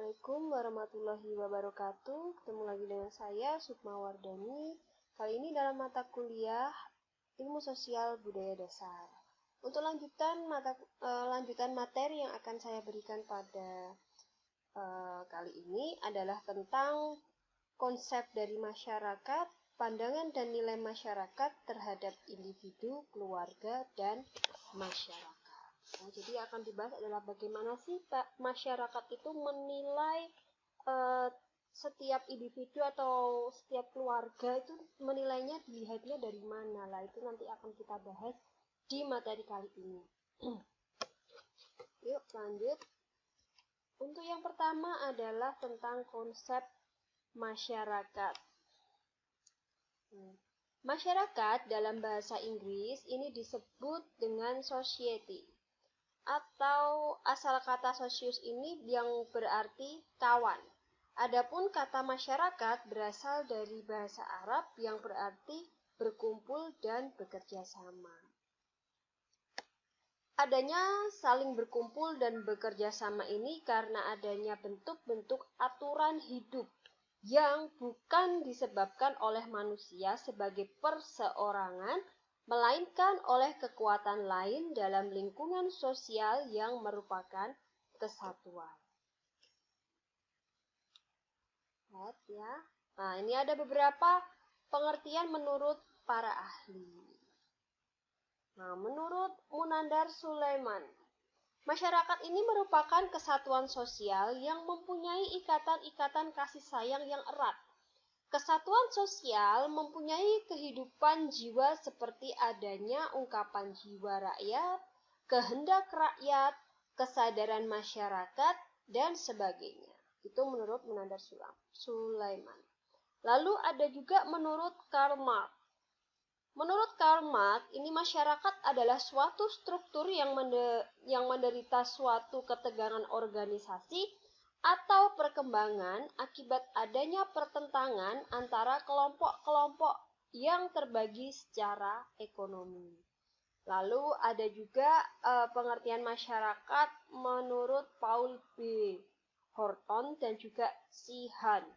Assalamualaikum warahmatullahi wabarakatuh. Ketemu lagi dengan saya, Sukma Wardani. Kali ini dalam mata kuliah Ilmu Sosial Budaya Dasar. Untuk lanjutan materi yang akan saya berikan pada kali ini adalah tentang konsep dari masyarakat, pandangan dan nilai masyarakat terhadap individu, keluarga, dan masyarakat. Nah, jadi akan dibahas adalah bagaimana sih masyarakat itu menilai setiap individu atau setiap keluarga itu menilainya, dilihatnya dari mana lah, itu nanti akan kita bahas di materi kali ini. Yuk lanjut. Untuk yang pertama adalah tentang konsep masyarakat. Masyarakat dalam bahasa Inggris ini disebut dengan society, atau asal kata socius ini yang berarti kawan. Adapun kata masyarakat berasal dari bahasa Arab yang berarti berkumpul dan bekerja sama. Adanya saling berkumpul dan bekerja sama ini karena adanya bentuk-bentuk aturan hidup yang bukan disebabkan oleh manusia sebagai perseorangan, melainkan oleh kekuatan lain dalam lingkungan sosial yang merupakan kesatuan. Lihat ya. Nah, ini ada beberapa pengertian menurut para ahli. Nah, menurut Munandar Sulaiman, masyarakat ini merupakan kesatuan sosial yang mempunyai ikatan-ikatan kasih sayang yang erat. Kesatuan sosial mempunyai kehidupan jiwa seperti adanya ungkapan jiwa rakyat, kehendak rakyat, kesadaran masyarakat, dan sebagainya. Itu menurut Munandar Sulaiman. Lalu ada juga menurut Karl Marx. Menurut Karl Marx, ini masyarakat adalah suatu struktur yang menderita suatu ketegangan organisasi atau perkembangan akibat adanya pertentangan antara kelompok-kelompok yang terbagi secara ekonomi. Lalu ada juga pengertian masyarakat menurut Paul B. Horton dan juga C. Hahn,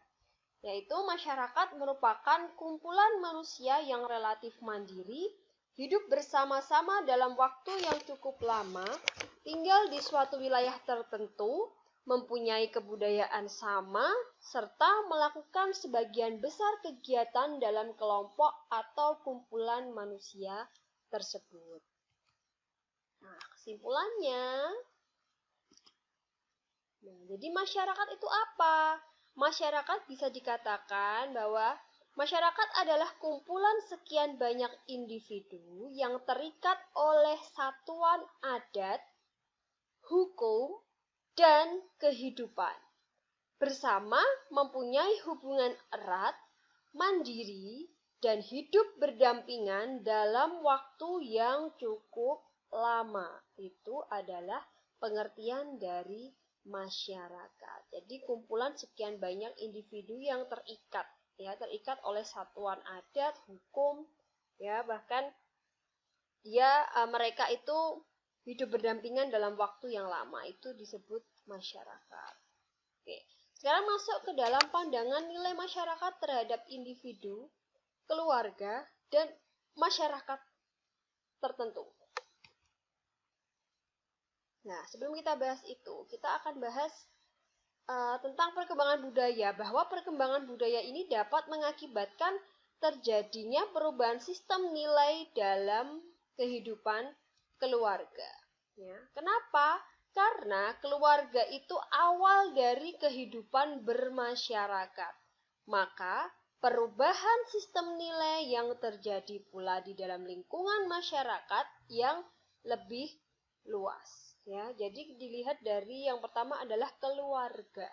yaitu masyarakat merupakan kumpulan manusia yang relatif mandiri, hidup bersama-sama dalam waktu yang cukup lama, tinggal di suatu wilayah tertentu, mempunyai kebudayaan sama, serta melakukan sebagian besar kegiatan dalam kelompok atau kumpulan manusia tersebut. Nah, kesimpulannya, jadi masyarakat itu apa? Masyarakat bisa dikatakan bahwa masyarakat adalah kumpulan sekian banyak individu yang terikat oleh satuan adat, hukum, dan kehidupan. Bersama mempunyai hubungan erat, mandiri, dan hidup berdampingan dalam waktu yang cukup lama. Itu adalah pengertian dari masyarakat. Jadi kumpulan sekian banyak individu yang terikat oleh satuan adat, hukum, bahkan mereka itu hidup berdampingan dalam waktu yang lama, itu disebut masyarakat. Oke, sekarang masuk ke dalam pandangan nilai masyarakat terhadap individu, keluarga, dan masyarakat tertentu. Nah, sebelum kita bahas itu, kita akan bahas tentang perkembangan budaya, bahwa perkembangan budaya ini dapat mengakibatkan terjadinya perubahan sistem nilai dalam kehidupan keluarga. Kenapa? Karena keluarga itu awal dari kehidupan bermasyarakat. Maka perubahan sistem nilai yang terjadi pula di dalam lingkungan masyarakat yang lebih luas. Jadi dilihat dari yang pertama adalah keluarga.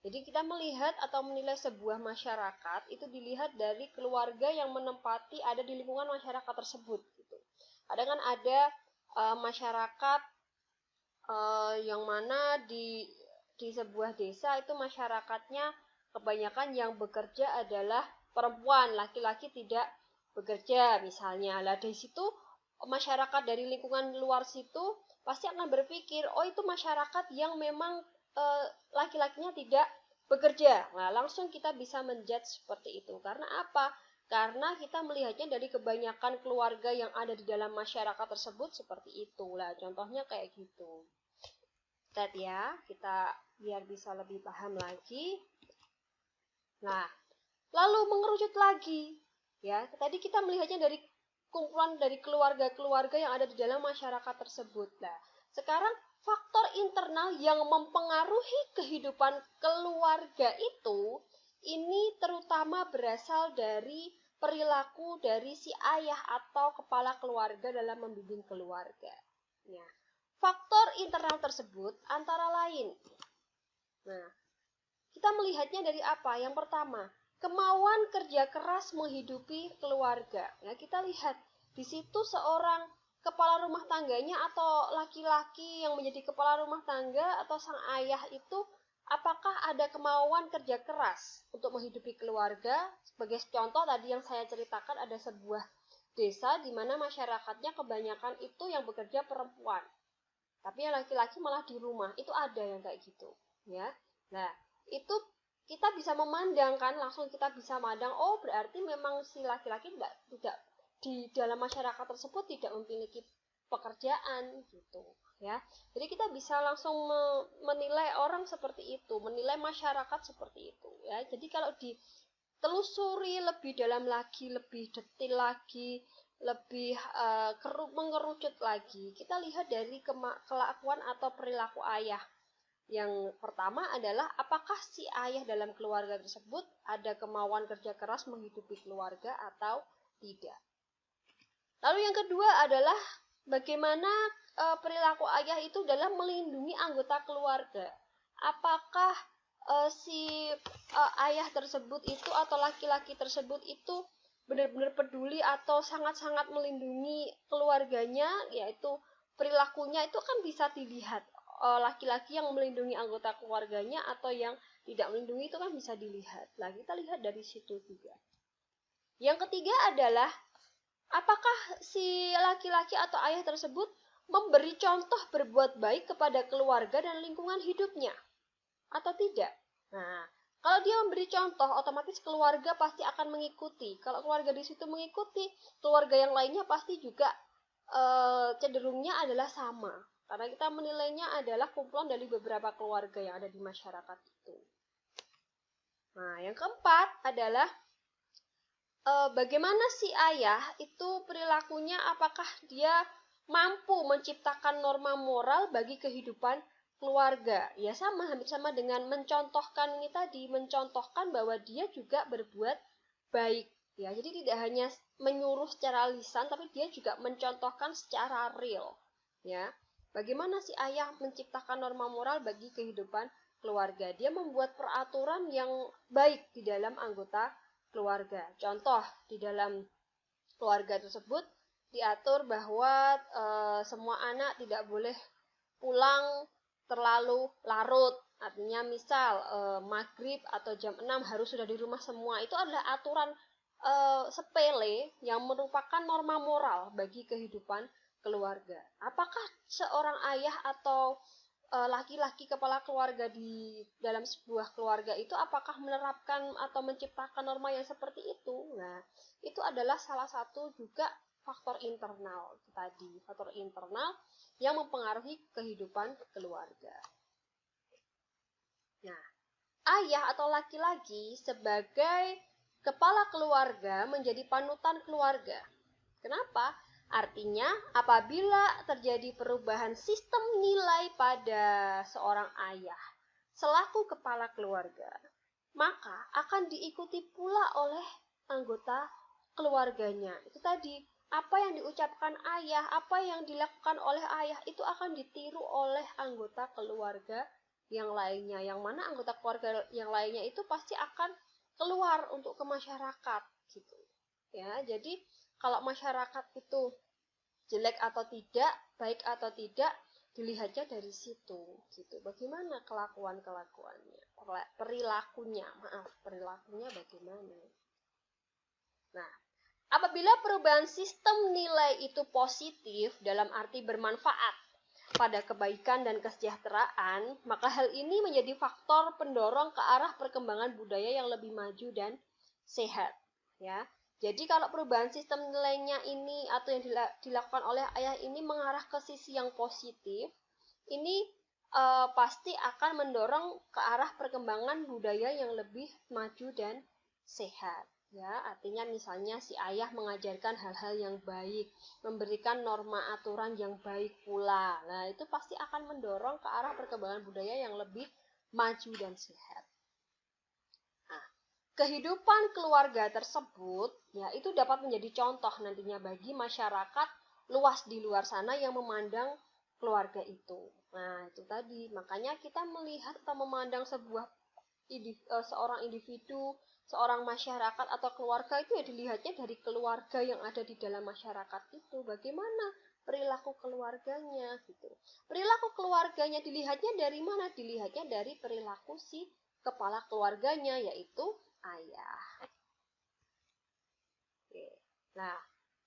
Jadi kita melihat atau menilai sebuah masyarakat itu dilihat dari keluarga yang menempati ada di lingkungan masyarakat tersebut. Kadang kan ada masyarakat yang mana di sebuah desa itu masyarakatnya kebanyakan yang bekerja adalah perempuan, laki-laki tidak bekerja misalnya. Lah dari situ masyarakat dari lingkungan luar situ pasti akan berpikir, oh itu masyarakat yang memang laki-lakinya tidak bekerja. Nah, langsung kita bisa menjudge seperti itu. Karena apa? Karena kita melihatnya dari kebanyakan keluarga yang ada di dalam masyarakat tersebut seperti itu. Lah, contohnya kayak gitu. Lihat ya, kita biar bisa lebih paham lagi. Nah, lalu mengerucut lagi. Ya, tadi kita melihatnya dari kumpulan dari keluarga-keluarga yang ada di dalam masyarakat tersebut. Nah, sekarang faktor internal yang mempengaruhi kehidupan keluarga itu ini terutama berasal dari perilaku dari si ayah atau kepala keluarga dalam membimbing keluarga. Ya. Faktor internal tersebut antara lain. Nah, kita melihatnya dari apa? Yang pertama, kemauan kerja keras menghidupi keluarga. Ya, kita lihat di situ seorang kepala rumah tangganya atau laki-laki yang menjadi kepala rumah tangga atau sang ayah itu apakah ada kemauan kerja keras untuk menghidupi keluarga? Sebagai contoh tadi yang saya ceritakan ada sebuah desa di mana masyarakatnya kebanyakan itu yang bekerja perempuan. Tapi yang laki-laki malah di rumah. Itu ada yang kayak gitu, ya. Nah, itu kita bisa memandang kan, langsung kita bisa memandang, oh berarti memang si laki-laki tidak di dalam masyarakat tersebut tidak memiliki pekerjaan gitu ya. Jadi kita bisa langsung menilai orang seperti itu, menilai masyarakat seperti itu ya. Jadi kalau ditelusuri lebih dalam lagi, lebih detail lagi, lebih mengerucut lagi, kita lihat dari kelakuan atau perilaku ayah. Yang pertama adalah apakah si ayah dalam keluarga tersebut ada kemauan kerja keras menghidupi keluarga atau tidak. Lalu yang kedua adalah bagaimana perilaku ayah itu dalam melindungi anggota keluarga. Apakah si ayah tersebut itu atau laki-laki tersebut itu benar-benar peduli atau sangat-sangat melindungi keluarganya, yaitu perilakunya itu kan bisa dilihat. Laki-laki yang melindungi anggota keluarganya atau yang tidak melindungi itu kan bisa dilihat. Nah, kita lihat dari situ juga. Yang ketiga adalah apakah si laki-laki atau ayah tersebut memberi contoh berbuat baik kepada keluarga dan lingkungan hidupnya atau tidak. Nah, kalau dia memberi contoh, otomatis keluarga pasti akan mengikuti. Kalau keluarga di situ mengikuti, keluarga yang lainnya pasti juga cenderungnya adalah sama. Karena kita menilainya adalah kumpulan dari beberapa keluarga yang ada di masyarakat itu. Nah, yang keempat adalah bagaimana si ayah itu perilakunya, apakah dia mampu menciptakan norma moral bagi kehidupan keluarga. Ya sama, hampir sama dengan mencontohkan ini tadi, mencontohkan bahwa dia juga berbuat baik. Ya, jadi tidak hanya menyuruh secara lisan, tapi dia juga mencontohkan secara real. Ya, bagaimana si ayah menciptakan norma moral bagi kehidupan keluarga? Dia membuat peraturan yang baik di dalam anggota keluarga. Contoh, di dalam keluarga tersebut diatur bahwa semua anak tidak boleh pulang terlalu larut. Artinya misal maghrib atau jam 6 harus sudah di rumah semua. Itu adalah aturan sepele yang merupakan norma moral bagi kehidupan keluarga. Apakah seorang ayah atau laki-laki kepala keluarga di dalam sebuah keluarga itu apakah menerapkan atau menciptakan norma yang seperti itu? Nah, itu adalah salah satu juga faktor internal tadi, faktor internal yang mempengaruhi kehidupan keluarga. Nah, ayah atau laki-laki sebagai kepala keluarga menjadi panutan keluarga. Kenapa? Artinya, apabila terjadi perubahan sistem nilai pada seorang ayah selaku kepala keluarga, maka akan diikuti pula oleh anggota keluarganya. Itu tadi, apa yang diucapkan ayah, apa yang dilakukan oleh ayah itu akan ditiru oleh anggota keluarga yang lainnya. Yang mana anggota keluarga yang lainnya itu pasti akan keluar untuk ke masyarakat gitu. Ya, jadi kalau masyarakat itu jelek atau tidak, baik atau tidak, dilihatnya dari situ gitu. Bagaimana kelakuannya, perilakunya bagaimana. Nah, apabila perubahan sistem nilai itu positif dalam arti bermanfaat, pada kebaikan dan kesejahteraan, maka hal ini menjadi faktor pendorong ke arah perkembangan budaya yang lebih maju dan sehat, ya. Jadi kalau perubahan sistem nilainya ini atau yang dilakukan oleh ayah ini mengarah ke sisi yang positif, ini pasti akan mendorong ke arah perkembangan budaya yang lebih maju dan sehat. Ya, artinya misalnya si ayah mengajarkan hal-hal yang baik, memberikan norma aturan yang baik pula. Nah, itu pasti akan mendorong ke arah perkembangan budaya yang lebih maju dan sehat. Nah, kehidupan keluarga tersebut ya itu dapat menjadi contoh nantinya bagi masyarakat luas di luar sana yang memandang keluarga itu. Nah, itu tadi. Makanya kita melihat atau memandang seorang individu, seorang masyarakat atau keluarga itu ya dilihatnya dari keluarga yang ada di dalam masyarakat itu. Bagaimana perilaku keluarganya gitu. Perilaku keluarganya dilihatnya dari mana? Dilihatnya dari perilaku si kepala keluarganya, yaitu ayah. Oke. Nah,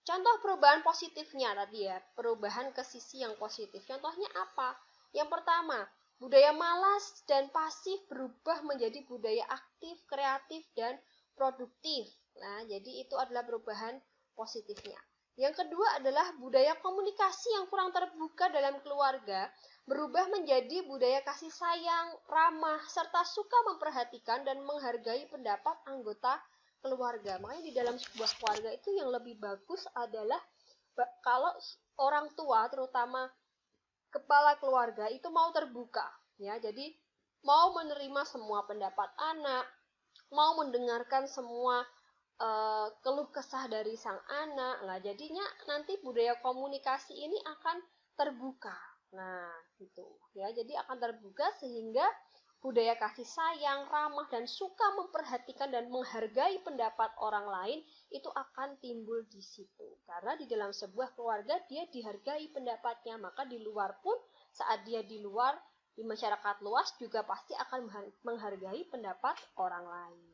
contoh perubahan positifnya tadi ya, perubahan ke sisi yang positif. Contohnya apa? Yang pertama, budaya malas dan pasif berubah menjadi budaya aktif, kreatif, dan produktif. Nah, jadi itu adalah perubahan positifnya. Yang kedua adalah budaya komunikasi yang kurang terbuka dalam keluarga berubah menjadi budaya kasih sayang, ramah, serta suka memperhatikan dan menghargai pendapat anggota keluarga. Makanya di dalam sebuah keluarga itu yang lebih bagus adalah kalau orang tua, terutama kepala keluarga itu mau terbuka, ya. Jadi mau menerima semua pendapat anak, mau mendengarkan semua keluh kesah dari sang anak. Nah, jadinya nanti budaya komunikasi ini akan terbuka. Nah, gitu ya. Jadi akan terbuka sehingga budaya kasih sayang, ramah, dan suka memperhatikan dan menghargai pendapat orang lain itu akan timbul di situ. Karena di dalam sebuah keluarga dia dihargai pendapatnya, maka di luar pun saat dia di luar di masyarakat luas juga pasti akan menghargai pendapat orang lain.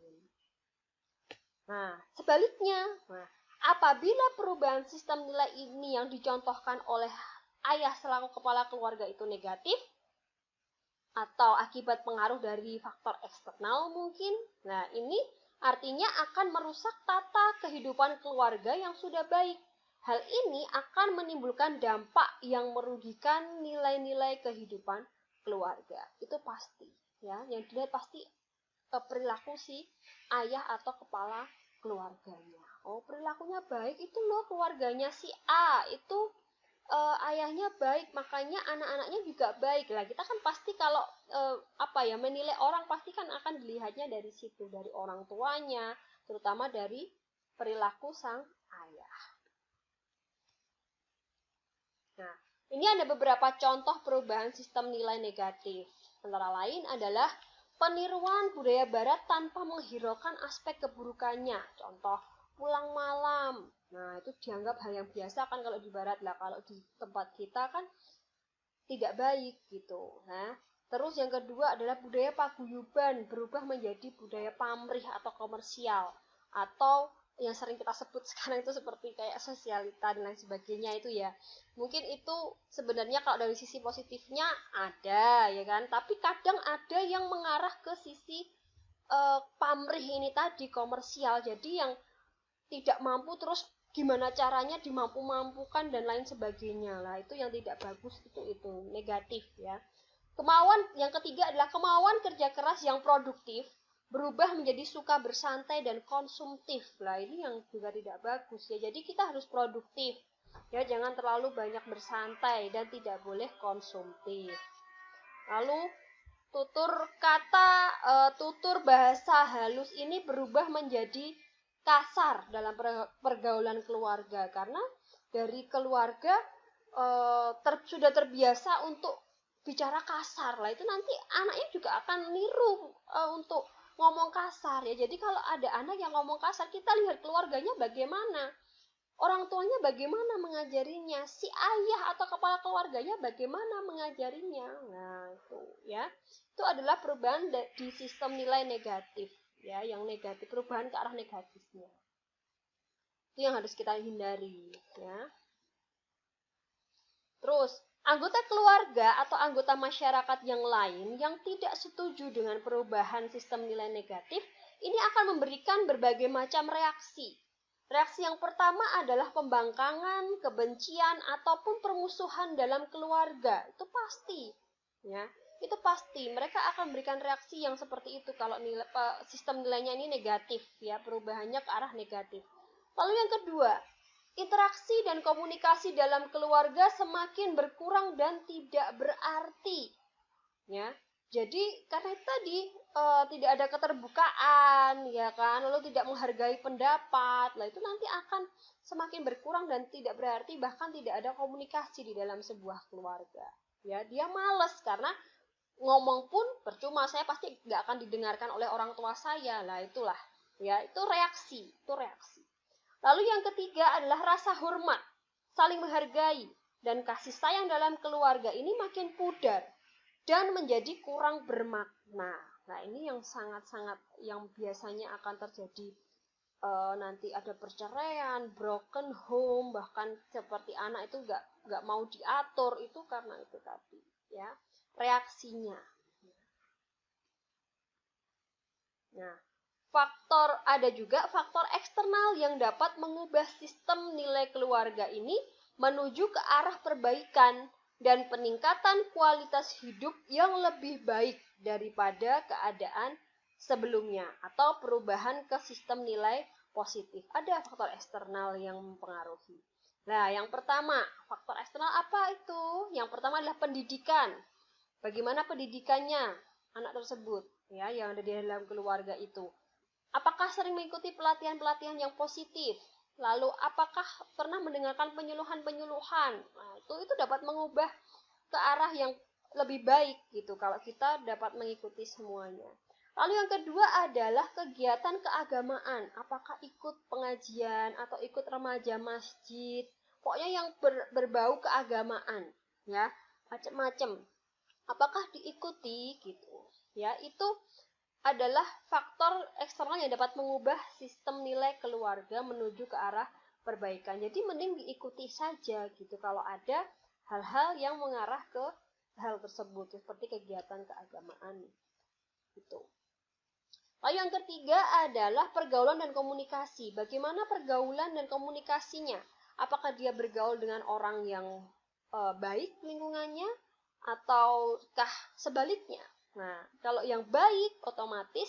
Nah, sebaliknya, apabila perubahan sistem nilai ini yang dicontohkan oleh ayah selaku kepala keluarga itu negatif, atau akibat pengaruh dari faktor eksternal mungkin, nah ini artinya akan merusak tata kehidupan keluarga yang sudah baik. Hal ini akan menimbulkan dampak yang merugikan nilai-nilai kehidupan keluarga. Itu pasti, ya. Yang dilihat pasti perilaku si ayah atau kepala keluarganya. Oh, perilakunya baik itu loh keluarganya si A itu ayahnya baik, makanya anak-anaknya juga baik. Lah kita kan pasti kalau menilai orang pasti kan akan dilihatnya dari situ, dari orang tuanya, terutama dari perilaku sang ayah. Nah, ini ada beberapa contoh perubahan sistem nilai negatif. Antara lain adalah peniruan budaya barat tanpa menghiraukan aspek keburukannya. Contoh, pulang malam. Nah, itu dianggap hal yang biasa kan kalau di barat lah. Kalau di tempat kita kan tidak baik gitu. Nah, terus yang kedua adalah budaya paguyuban berubah menjadi budaya pamrih atau komersial. Atau yang sering kita sebut sekarang itu seperti kayak sosialita dan lain sebagainya itu ya. Mungkin itu sebenarnya kalau dari sisi positifnya ada ya kan, tapi kadang ada yang mengarah ke sisi pamrih ini tadi, komersial. Jadi yang tidak mampu terus gimana caranya dimampu-mampukan dan lain sebagainya. Lah itu yang tidak bagus, itu negatif ya. Yang ketiga adalah kemauan kerja keras yang produktif berubah menjadi suka bersantai dan konsumtif. Lah ini yang juga tidak bagus ya. Jadi kita harus produktif. Ya, jangan terlalu banyak bersantai dan tidak boleh konsumtif. Lalu tutur bahasa halus ini berubah menjadi kasar dalam pergaulan keluarga karena dari keluarga sudah terbiasa untuk bicara kasar. Lah itu nanti anaknya juga akan niru untuk ngomong kasar ya. Jadi kalau ada anak yang ngomong kasar, kita lihat keluarganya bagaimana, orang tuanya bagaimana mengajarinya, si ayah atau kepala keluarganya bagaimana mengajarinya. Nah itu ya, itu adalah perubahan di sistem nilai negatif ya, yang negatif, perubahan ke arah negatifnya. Itu yang harus kita hindari ya. Terus Anggota keluarga atau anggota masyarakat yang lain yang tidak setuju dengan perubahan sistem nilai negatif, ini akan memberikan berbagai macam reaksi. Reaksi yang pertama adalah pembangkangan, kebencian, ataupun permusuhan dalam keluarga. Itu pasti. Ya, itu pasti. Mereka akan memberikan reaksi yang seperti itu kalau sistem nilainya ini negatif, ya, perubahannya ke arah negatif. Lalu yang kedua, interaksi dan komunikasi dalam keluarga semakin berkurang dan tidak berarti, ya. Jadi karena itu tadi tidak ada keterbukaan, ya kan, lalu tidak menghargai pendapat, lah itu nanti akan semakin berkurang dan tidak berarti, bahkan tidak ada komunikasi di dalam sebuah keluarga. Ya, dia males karena ngomong pun percuma, saya pasti nggak akan didengarkan oleh orang tua saya, lah itulah, ya, itu reaksi. Lalu yang ketiga adalah rasa hormat, saling menghargai, dan kasih sayang dalam keluarga ini makin pudar dan menjadi kurang bermakna. Nah, ini yang sangat-sangat yang biasanya akan terjadi, nanti ada perceraian, broken home, bahkan seperti anak itu nggak mau diatur, itu karena itu tadi, ya, reaksinya. Nah, ada juga faktor eksternal yang dapat mengubah sistem nilai keluarga ini menuju ke arah perbaikan dan peningkatan kualitas hidup yang lebih baik daripada keadaan sebelumnya atau perubahan ke sistem nilai positif. Ada faktor eksternal yang mempengaruhi. Nah, yang pertama, faktor eksternal apa itu? Yang pertama adalah pendidikan. Bagaimana pendidikannya anak tersebut, ya, yang ada di dalam keluarga itu? Apakah sering mengikuti pelatihan-pelatihan yang positif? Lalu apakah pernah mendengarkan penyuluhan-penyuluhan? Nah, itu dapat mengubah ke arah yang lebih baik gitu kalau kita dapat mengikuti semuanya. Lalu yang kedua adalah kegiatan keagamaan. Apakah ikut pengajian atau ikut remaja masjid? Pokoknya yang berbau keagamaan, ya, macam-macam. Apakah diikuti gitu? Ya, itu adalah faktor eksternal yang dapat mengubah sistem nilai keluarga menuju ke arah perbaikan. Jadi mending diikuti saja gitu kalau ada hal-hal yang mengarah ke hal tersebut seperti kegiatan keagamaan gitu. Lalu yang ketiga adalah pergaulan dan komunikasi. Bagaimana pergaulan dan komunikasinya? Apakah dia bergaul dengan orang yang baik lingkungannya ataukah sebaliknya? Nah, kalau yang baik, otomatis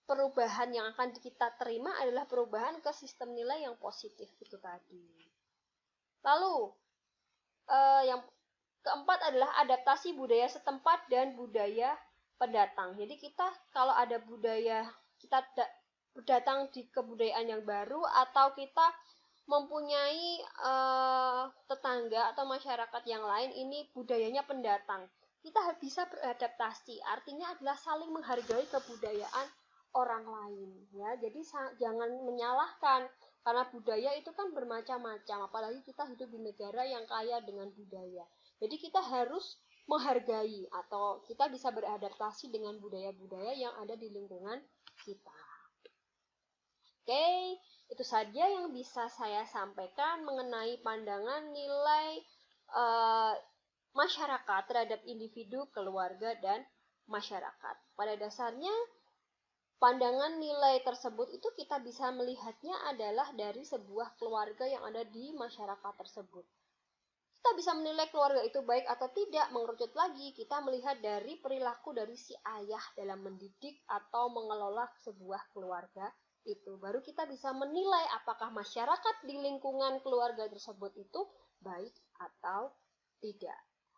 perubahan yang akan kita terima adalah perubahan ke sistem nilai yang positif itu tadi. Lalu, yang keempat adalah adaptasi budaya setempat dan budaya pendatang. Jadi kita kalau ada budaya, kita datang di kebudayaan yang baru atau kita mempunyai tetangga atau masyarakat yang lain, ini budayanya pendatang, kita bisa beradaptasi, artinya adalah saling menghargai kebudayaan orang lain, ya. Jadi jangan menyalahkan, karena budaya itu kan bermacam-macam, apalagi kita hidup di negara yang kaya dengan budaya. Jadi kita harus menghargai atau kita bisa beradaptasi dengan budaya-budaya yang ada di lingkungan kita. Oke, itu saja yang bisa saya sampaikan mengenai pandangan nilai masyarakat terhadap individu, keluarga, dan masyarakat. Pada dasarnya, pandangan nilai tersebut itu kita bisa melihatnya adalah dari sebuah keluarga yang ada di masyarakat tersebut. Kita bisa menilai keluarga itu baik atau tidak, mengerucut lagi, kita melihat dari perilaku dari si ayah dalam mendidik atau mengelola sebuah keluarga itu. Baru kita bisa menilai apakah masyarakat di lingkungan keluarga tersebut itu baik atau tidak.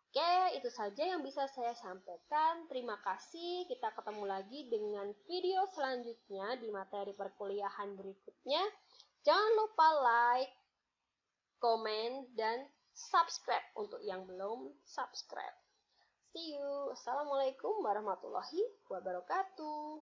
Oke, itu saja yang bisa saya sampaikan. Terima kasih. Kita ketemu lagi dengan video selanjutnya di materi perkuliahan berikutnya. Jangan lupa like, komen, dan subscribe untuk yang belum subscribe. See you. Assalamualaikum warahmatullahi wabarakatuh.